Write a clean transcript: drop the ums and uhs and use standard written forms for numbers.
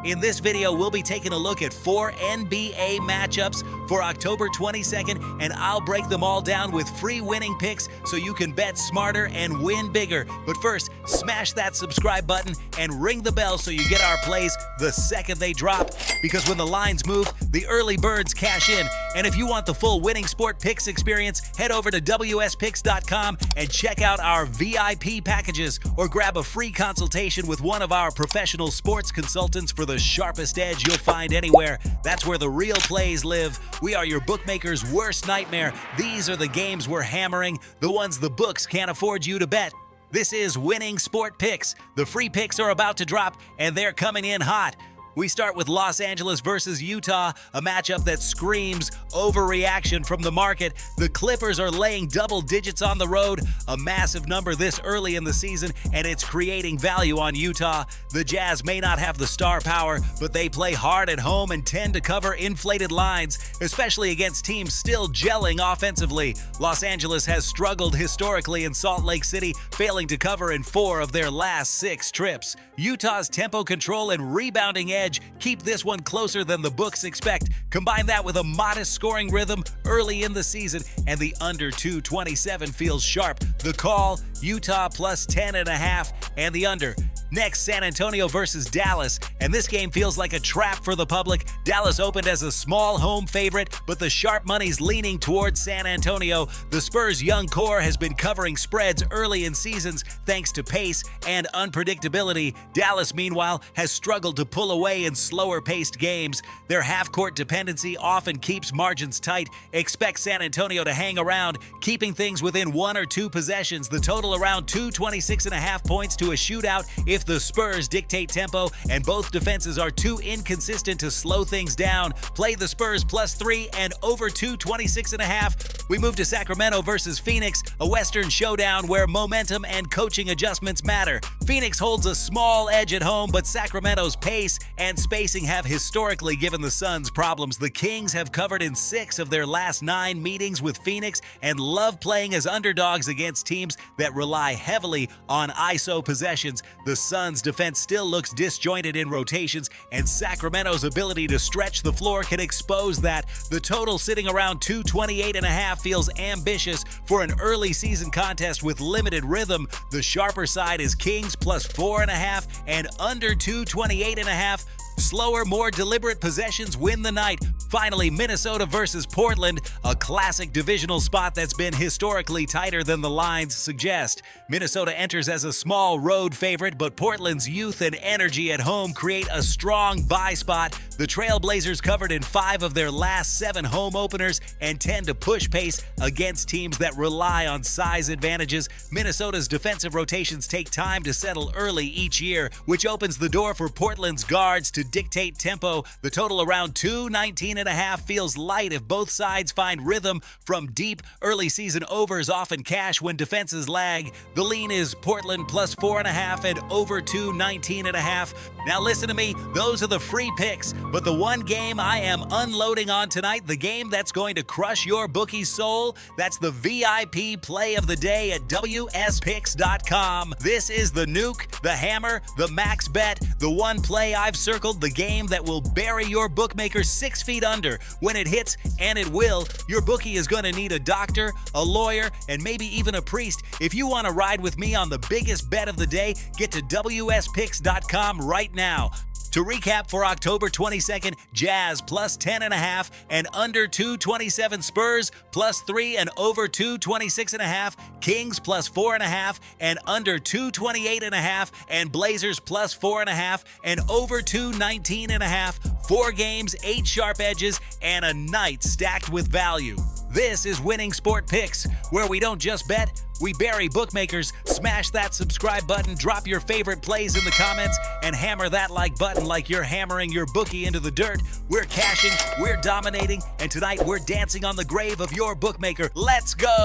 In this video, we'll be taking a look at 4 NBA matchups for October 22nd, and I'll break them all down with free winning picks so you can bet smarter and win bigger. But first, smash that subscribe button and ring the bell so you get our plays the second they drop, because when the lines move, the early birds cash in. And if you want the full winning sport picks experience, head over to wspicks.com and check out our VIP packages, or grab a free consultation with one of our professional sports consultants for the sharpest edge you'll find anywhere. That's where the real plays live. We are your bookmaker's worst nightmare. These are the games we're hammering, the ones the books can't afford you to bet. This is Winning Sport Picks. The free picks are about to drop, and they're coming in hot. We start with Los Angeles versus Utah, a matchup that screams overreaction from the market. The Clippers are laying double digits on the road, a massive number this early in the season, and it's creating value on Utah. The Jazz may not have the star power, but they play hard at home and tend to cover inflated lines, especially against teams still gelling offensively. Los Angeles has struggled historically in Salt Lake City, failing to cover in 4 of their last 6 trips. Utah's tempo control and rebounding edge keep this one closer than the books expect. Combine that with a modest scoring rhythm early in the season, and the under 227 feels sharp. The call, Utah plus 10.5 and the under. Next, San Antonio versus Dallas, and this game feels like a trap for the public. Dallas opened as a small home favorite, but the sharp money's leaning towards San Antonio. The Spurs' young core has been covering spreads early in seasons thanks to pace and unpredictability. Dallas, meanwhile, has struggled to pull away in slower-paced games. Their half-court dependency often keeps margins tight. Expect San Antonio to hang around, keeping things within 1 or 2 possessions. The total around 226.5 points to a shootout if the Spurs dictate tempo and both defenses are too inconsistent to slow things down. Play the Spurs plus 3 and over 226.5. We move to Sacramento versus Phoenix, a Western showdown where momentum and coaching adjustments matter. Phoenix holds a small edge at home, but Sacramento's pace and spacing have historically given the Suns problems. The Kings have covered in 6 of their last 9 meetings with Phoenix and love playing as underdogs against teams that rely heavily on ISO possessions. The Suns' defense still looks disjointed in rotations, and Sacramento's ability to stretch the floor can expose that. The total sitting around 228.5 feels ambitious for an early season contest with limited rhythm. The sharper side is Kings plus 4.5 and under 228.5. Slower, more deliberate possessions win the night. Finally, Minnesota versus Portland, a classic divisional spot that's been historically tighter than the lines suggest. Minnesota enters as a small road favorite, but Portland's youth and energy at home create a strong buy spot. The Trailblazers covered in 5 of their last 7 home openers and tend to push pace against teams that rely on size advantages. Minnesota's defensive rotations take time to settle early each year, which opens the door for Portland's guards to dictate tempo. The total around 219.5 feels light if both sides find rhythm from deep. Early season overs often cash when defenses lag. The lean is Portland plus 4.5 and over 219.5. Now listen to me, those are the free picks, but the one game I am unloading on tonight, the game that's going to crush your bookie's soul, that's the VIP play of the day at wspicks.com. This is the nuke, the hammer, the max bet, the one play I've circled, the game that will bury your bookmaker 6 feet under. When it hits, and it will, your bookie is going to need a doctor, a lawyer, and maybe even a priest. If you want to ride with me on the biggest bet of the day, get to wspicks.com right now. To recap, for October 22nd, Jazz plus 10.5 and under 227, Spurs plus 3 and over 226.5, Kings plus 4.5 and under 228.5, and Blazers plus 4.5 and over 219.5. 4 games, 8 sharp edges, and a night stacked with value. This is Winning Sport Picks, where we don't just bet, we bury bookmakers. Smash that subscribe button, drop your favorite plays in the comments, and hammer that like button like you're hammering your bookie into the dirt. We're cashing, we're dominating, and tonight we're dancing on the grave of your bookmaker. Let's go!